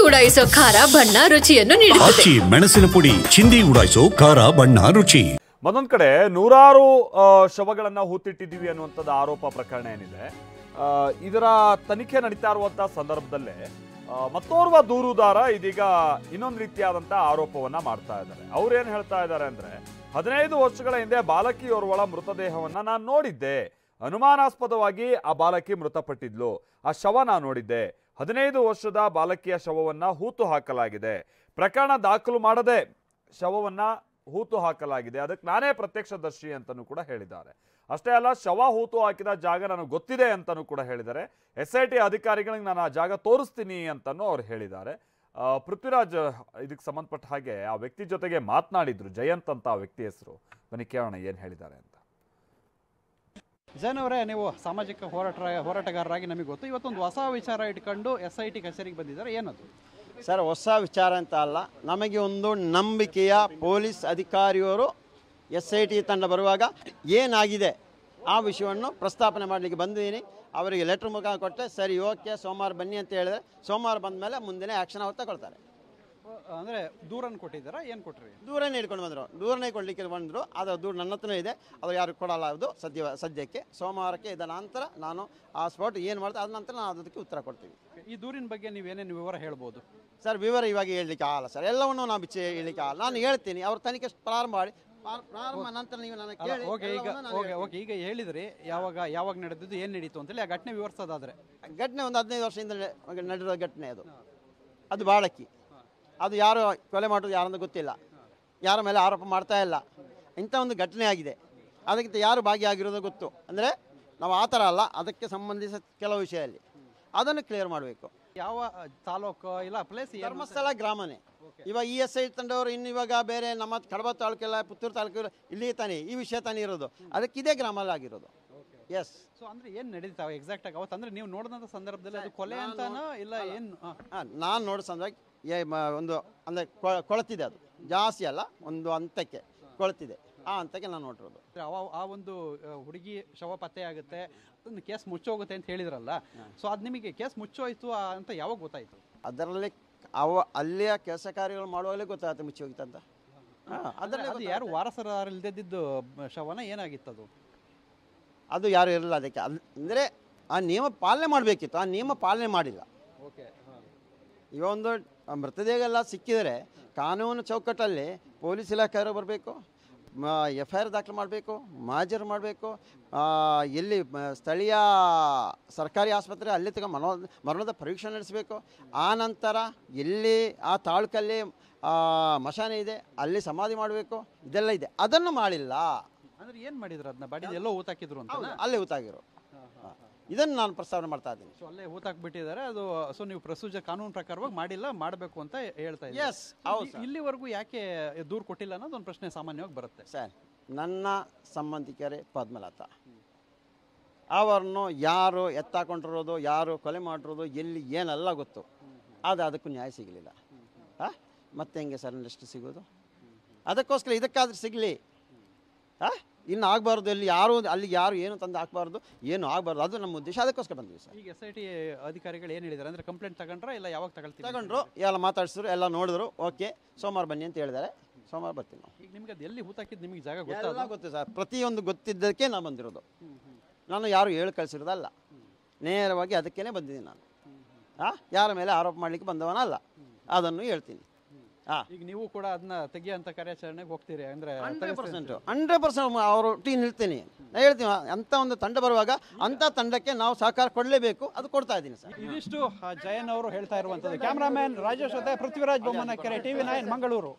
ಉಡಾಯಿಸೋ ಖಾರ ಬಣ್ಣ ರುಚಿಯನ್ನು ನೀಡುತ್ತದೆ. ಮೆಣಸಿನ ಪುಡಿ ಚಿಂದಿ ಉಡಾಯಿಸೋ ಖಾರ ಬಣ್ಣ ರುಚಿ. ಮತ್ತೊಂದು ಕಡೆ ನೂರಾರು ಶವಗಳನ್ನ ಹೂತಿಟ್ಟಿದ್ದೀವಿ ಅನ್ನುವಂಥದ್ದು ಆರೋಪ ಪ್ರಕರಣ ಏನಿದೆ, ಇದರ ತನಿಖೆ ನಡೀತಾ ಇರುವಂತಹ ಸಂದರ್ಭದಲ್ಲೇ ಮತ್ತೋರ್ವ ದೂರುದಾರ ಇದೀಗ ಇನ್ನೊಂದು ರೀತಿಯಾದಂತಹ ಆರೋಪವನ್ನ ಮಾಡ್ತಾ ಇದ್ದಾರೆ. ಅವ್ರೇನ್ ಹೇಳ್ತಾ ಇದ್ದಾರೆ ಅಂದ್ರೆ, 15 ವರ್ಷಗಳ ಹಿಂದೆ ಬಾಲಕಿಯೋರ್ವಳ ಮೃತದೇಹವನ್ನ ನಾನು ನೋಡಿದ್ದೆ, ಅನುಮಾನಾಸ್ಪದವಾಗಿ ಆ ಬಾಲಕಿ ಮೃತಪಟ್ಟಿದ್ಲು, ಆ ಶವ ನಾನು ನೋಡಿದ್ದೆ. 15 ವರ್ಷದ ಬಾಲಕಿಯ ಶವವನ್ನ ಹೂತು ಹಾಕಲಾಗಿದೆ, ಪ್ರಕರಣ ದಾಖಲು ಮಾಡದೆ ಶವವನ್ನ ಹೂತು ಹಾಕಲಾಗಿದೆ, ಅದಕ್ಕೆ ನಾನೇ ಪ್ರತ್ಯಕ್ಷದರ್ಶಿ ಅಂತಲೂ ಕೂಡ ಹೇಳಿದ್ದಾರೆ. ಅಷ್ಟೇ ಅಲ್ಲ, ಶವ ಹೂತು ಹಾಕಿದ ಜಾಗ ನನಗೆ ಗೊತ್ತಿದೆ ಅಂತಲೂ ಕೂಡ ಹೇಳಿದ್ದಾರೆ. SIT ಅಧಿಕಾರಿಗಳಿಗೆ ನಾನು ಆ ಜಾಗ ತೋರಿಸ್ತೀನಿ ಅಂತಲೂ ಅವ್ರು ಹೇಳಿದ್ದಾರೆ. ಪೃಥ್ವಿರಾಜ್ ಇದಕ್ಕೆ ಸಂಬಂಧಪಟ್ಟ ಹಾಗೆ ಆ ವ್ಯಕ್ತಿ ಜೊತೆಗೆ ಮಾತನಾಡಿದ್ರು, ಜಯಂತ್ ಅಂತ ಆ ವ್ಯಕ್ತಿ ಹೆಸರು. ಬನ್ನಿ ಕೇಳೋಣ ಏನು ಹೇಳಿದ್ದಾರೆ ಅಂತ. ಜಯನ್ ಅವರೇ, ನೀವು ಸಾಮಾಜಿಕ ಹೋರಾಟಗಾರರಾಗಿ ನಮಗೆ ಗೊತ್ತು, ಇವತ್ತೊಂದು ಹೊಸ ವಿಚಾರ ಇಟ್ಕೊಂಡು SIT ಕಚೇರಿಗೆ ಬಂದಿದ್ದಾರೆ, ಏನದು? ಸರ್, ಹೊಸ ವಿಚಾರ ಅಂತ ಅಲ್ಲ, ನಮಗೆ ಒಂದು ನಂಬಿಕೆಯ ಪೊಲೀಸ್ ಅಧಿಕಾರಿಯವರು SIT ತಂಡ ಬರುವಾಗ ಏನಾಗಿದೆ ಆ ವಿಷಯವನ್ನು ಪ್ರಸ್ತಾಪನೆ ಮಾಡಲಿಕ್ಕೆ ಬಂದಿದ್ದೀನಿ. ಅವರಿಗೆ ಲೆಟ್ರ್ ಮುಖಾಂತರ ಕೊಟ್ಟೆ, ಸರಿ ಓಕೆ ಸೋಮವಾರ ಬನ್ನಿ ಅಂತ ಹೇಳಿದ್ರೆ, ಸೋಮವಾರ ಬಂದ ಮೇಲೆ ಮುಂದಿನ ಆ್ಯಕ್ಷನ್ ಅವ್ರು ತಗೊಳ್ತಾರೆ. ಅಂದರೆ ದೂರನ್ನು ಕೊಟ್ಟಿದ್ದಾರಾ, ಏನು ಕೊಟ್ಟರಿ? ದೂರನೇ ಇಟ್ಕೊಂಡು ಬಂದರು, ದೂರನೇ ಕೊಡಲಿಕ್ಕೆ ಬಂದರು. ಅದರ ದೂರ ನನ್ನ ಹತ್ರನೇ ಇದೆ, ಅದು ಯಾರು ಕೊಡಲ್ಲ. ಅದು ಸದ್ಯಕ್ಕೆ ಸೋಮವಾರಕ್ಕೆ ಇದರ ನಂತರ ನಾನು ಆ ಸ್ಪಾಟ್ ಏನು ಮಾಡ್ತೀನಿ ಅದ ನಂತರ ನಾನು ಅದಕ್ಕೆ ಉತ್ತರ ಕೊಡ್ತೀವಿ. ಈ ದೂರಿನ ಬಗ್ಗೆ ನೀವೇನೇನು ವಿವರ ಹೇಳ್ಬೋದು? ಸರ್, ವಿವರ ಇವಾಗ ಹೇಳಲಿಕ್ಕೆ ಆಗಲ್ಲ ಸರ್, ಎಲ್ಲವನ್ನೂ ನಾವು ಬಿಚ್ಚಿ ಹೇಳಲಿಕ್ಕೆ ಆಗಲ್ಲ. ನಾನು ಹೇಳ್ತೀನಿ, ಅವ್ರ ತನಿಖೆ ಪ್ರಾರಂಭ ಮಾಡಿ ನಂತರ ನೀವು ನನಗೆ ಕೇಳಿ. ಓಕೆ, ಈಗ ಹೇಳಿದ್ರಿ ಯಾವಾಗ ನಡೆದಿದ್ದು, ಏನು ನಡೀತು ಅಂತೇಳಿ ಆ ಘಟನೆ ವಿವರಿಸೋದಾದ್ರೆ, ಘಟನೆ ಒಂದು 15 ವರ್ಷದಿಂದ ನಡೆದಿರೋ ಘಟನೆ ಅದು ಬಾಳಕಿ. ಅದು ಯಾರು ಕೊಲೆ ಮಾಡೋದು ಯಾರಂತ ಗೊತ್ತಿಲ್ಲ, ಯಾರ ಮೇಲೆ ಆರೋಪ ಮಾಡ್ತಾ ಇಲ್ಲ. ಇಂಥ ಒಂದು ಘಟನೆ ಆಗಿದೆ, ಅದಕ್ಕಿಂತ ಯಾರು ಭಾಗಿಯಾಗಿರೋದು ಗೊತ್ತು. ಅಂದರೆ ನಾವು ಆ ಥರ ಅಲ್ಲ, ಅದಕ್ಕೆ ಸಂಬಂಧಿಸಿದ ಕೆಲವು ವಿಷಯದಲ್ಲಿ ಅದನ್ನು ಕ್ಲಿಯರ್ ಮಾಡಬೇಕು. ಯಾವ ತಾಲೂಕು ಇಲ್ಲ ಪ್ಲೇಸ್? ಧರ್ಮಸ್ಥಳ ಗ್ರಾಮನೇ. ಇವಾಗ SIT ತಂಡವರು ಇನ್ನು ಇವಾಗ ಬೇರೆ ನಮ್ಮ ಕಡಬ ತಾಲೂಕೆಲ್ಲ ಪುತ್ತೂರು ತಾಲೂಕು ಇಲ್ಲಿ ತಾನೇ ಈ ವಿಷಯ ತಾನೇ ಇರೋದು, ಅದಕ್ಕೆ ಇದೇ ಗ್ರಾಮಲ್ಲಿ ಆಗಿರೋದು. ಎಸ್. ಸೊ ಅಂದರೆ ಏನು ನಡೀತಾವೆ ಎಕ್ಸಾಕ್ಟ್ ಆಗಿ ಅವತ್ತು? ಅಂದರೆ ನೀವು ನೋಡಿದಂಥ ಸಂದರ್ಭದಲ್ಲಿ ಅದು ಕೊಲೆ ಅಂತಾನೋ ಇಲ್ಲ ಏನು? ನಾನು ನೋಡೋ ಸಂದರ್ಭ ಒಂದು ಅಂದರೆ ಕೊಳತಿದೆ, ಅದು ಜಾಸ್ತಿ ಅಲ್ಲ, ಒಂದು ಹಂತಕ್ಕೆ ಕೊಳತಿದೆ, ಆ ಹಂತಕ್ಕೆ ನಾನು ನೋಡಿರೋದು. ಆ ಒಂದು ಹುಡುಗಿ ಶವ ಪತ್ತೆ ಆಗುತ್ತೆ, ಅದನ್ನು ಕೇಸ್ ಮುಚ್ಚೋಗುತ್ತೆ ಅಂತ ಹೇಳಿದ್ರಲ್ಲ, ಸೊ ಅದು ನಿಮಗೆ ಕೇಸ್ ಮುಚ್ಚೋಯ್ತು ಅಂತ ಯಾವಾಗ ಗೊತ್ತಾಯಿತು? ಅದರಲ್ಲಿ ಅಲ್ಲಿಯ ಕೆಲಸ ಕಾರ್ಯಗಳು ಮಾಡುವಾಗಲೇ ಗೊತ್ತಾಗುತ್ತೆ ಮುಚ್ಚಿ ಹೋಗಿತ್ತು ಅಂತ. ಅದರಲ್ಲಿ ಯಾರು ವಾರಸರು ಇಲ್ದಿದ್ದು ಶವನ ಏನಾಗಿತ್ತು ಅದು? ಅದು ಯಾರು ಇರಲಿಲ್ಲ ಅದಕ್ಕೆ. ಅಂದರೆ ಆ ನಿಯಮ ಪಾಲನೆ ಮಾಡಬೇಕಿತ್ತು, ಆ ನಿಯಮ ಪಾಲನೆ ಮಾಡಿಲ್ಲ. ಓಕೆ. ಇವ ಒಂದು ಮೃತದೇಹ ಸಿಕ್ಕಿದರೆ ಕಾನೂನು ಚೌಕಟ್ಟಲ್ಲಿ ಪೊಲೀಸ್ ಇಲಾಖೆಯವರು ಬರಬೇಕು, FIR ದಾಖಲು ಮಾಡಬೇಕು, ಮಾಜರು ಮಾಡಬೇಕು, ಎಲ್ಲಿ ಸ್ಥಳೀಯ ಸರ್ಕಾರಿ ಆಸ್ಪತ್ರೆ ಅಲ್ಲಿ ಮರಣದ ಪರೀಕ್ಷೆ ನಡೆಸಬೇಕು. ಆ ನಂತರ ಎಲ್ಲಿ ಆ ತಾಲೂಕಲ್ಲಿ ಮಶಾನೆ ಇದೆ ಅಲ್ಲಿ ಸಮಾಧಿ ಮಾಡಬೇಕು, ಇದೆಲ್ಲ ಇದೆ. ಅದನ್ನು ಮಾಡಿಲ್ಲ. ಅಂದರೆ ಏನು ಮಾಡಿದ್ರು? ಅದನ್ನ ಬಾಡಿ ಎಲ್ಲೋ ಊತಾಕಿದ್ರು ಅಂತ? ಅಲ್ಲೇ ಊತಾಗಿರೋ, ಇದನ್ನು ನಾನು ಪ್ರಸ್ತಾವನೆ ಮಾಡ್ತಾ ಇದ್ದೀನಿ. ಸೊ ಅಲ್ಲೇ ಊತಾಕ್ಬಿಟ್ಟಿದ್ದಾರೆ ಅದು. ಸೊ ನೀವು ಪ್ರೊಸೀಜರ್ ಕಾನೂನು ಪ್ರಕಾರವಾಗಿ ಮಾಡಿಲ್ಲ, ಮಾಡಬೇಕು ಅಂತ ಹೇಳ್ತಾ ಇದ್ದೀವಿ. ಎಸ್, ಹೌದು. ಇಲ್ಲಿವರೆಗೂ ಯಾಕೆ ದೂರು ಕೊಟ್ಟಿಲ್ಲ ಅನ್ನೋದು ಒಂದು ಪ್ರಶ್ನೆ ಸಾಮಾನ್ಯವಾಗಿ ಬರುತ್ತೆ. ಸರ್, ನನ್ನ ಸಂಬಂಧಿಕರೇ ಪದ್ಮಲತಾ, ಅವರನ್ನು ಯಾರು ಎತ್ತಾಕೊಂಡಿರೋದು, ಯಾರು ಕೊಲೆ ಮಾಡಿರೋದು, ಎಲ್ಲಿ ಏನೆಲ್ಲ ಗೊತ್ತು. ಆದರೆ ಅದಕ್ಕೂ ನ್ಯಾಯ ಸಿಗಲಿಲ್ಲ. ಮತ್ತೆ ಹೆಂಗೆ ಸರ್ ನೆಕ್ಸ್ಟ್ ಸಿಗೋದು? ಅದಕ್ಕೋಸ್ಕರ ಇದಕ್ಕಾದ್ರೂ ಸಿಗಲಿ. ಇನ್ನು ಆಗಬಾರ್ದು, ಅಲ್ಲಿ ಯಾರು ಏನು ತಂದು ಹಾಕಬಾರ್ದು, ಏನು ಆಗಬಾರ್ದು, ಅದು ನಮ್ಮ ಉದ್ದೇಶ. ಅದಕ್ಕೋಸ್ಕರ ಬಂದಿವಿ ಸರ್. ಈಗ SIT ಅಧಿಕಾರಿಗಳು ಏನು ಹೇಳಿದ್ದಾರೆ ಅಂದರೆ, ಕಂಪ್ಲೇಂಟ್ ತಗೊಂಡ್ರಾ ಇಲ್ಲ ಯಾವಾಗ ತಗೊಂಡ್ರು? ಎಲ್ಲ ಮಾತಾಡಿಸಿದ್ರು, ಎಲ್ಲ ನೋಡಿದ್ರು, ಓಕೆ ಸೋಮವಾರ ಬನ್ನಿ ಅಂತ ಹೇಳಿದ್ದಾರೆ. ಸೋಮವಾರ ಬರ್ತೀನಿ ನಾವು. ಈಗ ನಿಮ್ಗೆ ಅದು ಎಲ್ಲಿ ಹೂತಾಕಿದ್ದು ನಿಮಗೆ ಜಾಗ ಗೊತ್ತು ಸರ್, ಪ್ರತಿಯೊಂದು ಗೊತ್ತಿದ್ದಕ್ಕೆ ನಾನು ಬಂದಿರೋದು. ನಾನು ಯಾರು ಹೇಳಿ ಕಳಿಸಿರೋದಲ್ಲ, ನೇರವಾಗಿ ಅದಕ್ಕೇ ಬಂದಿದ್ದೀನಿ ನಾನು. ಯಾರ ಮೇಲೆ ಆರೋಪ ಮಾಡಲಿಕ್ಕೆ ಬಂದವನಲ್ಲ, ಅದನ್ನು ಹೇಳ್ತೀನಿ. ಈಗ ನೀವು ಕೂಡ ಅದನ್ನ ತೆಗಿಯೋಂಥ ಕಾರ್ಯಾಚರಣೆಗೆ ಹೋಗ್ತೀರಿ ಅಂದರೆ? 100% ಅವರು ಟೀಮ್ ಇರ್ತೀನಿ. ನಾನು ಹೇಳ್ತೀನಿ, ಅಂಥ ಒಂದು ತಂಡ ಬರುವಾಗ ಅಂಥ ತಂಡಕ್ಕೆ ನಾವು ಸಹಕಾರ ಕೊಡಲೇಬೇಕು, ಅದು ಕೊಡ್ತಾ ಇದ್ದೀನಿ ಸರ್. ಇದಿಷ್ಟು ಜಯನ್ ಅವರು ಹೇಳ್ತಾ ಇರುವಂಥದ್ದು. ಕ್ಯಾಮ್ರಾಮನ್ ರಾಜೇಶ್ ಜೊತೆ ಪೃಥ್ವಿರಾಜ್ ಬೊಮ್ಮನಕೆರೆ, TV9 ಮಂಗಳೂರು.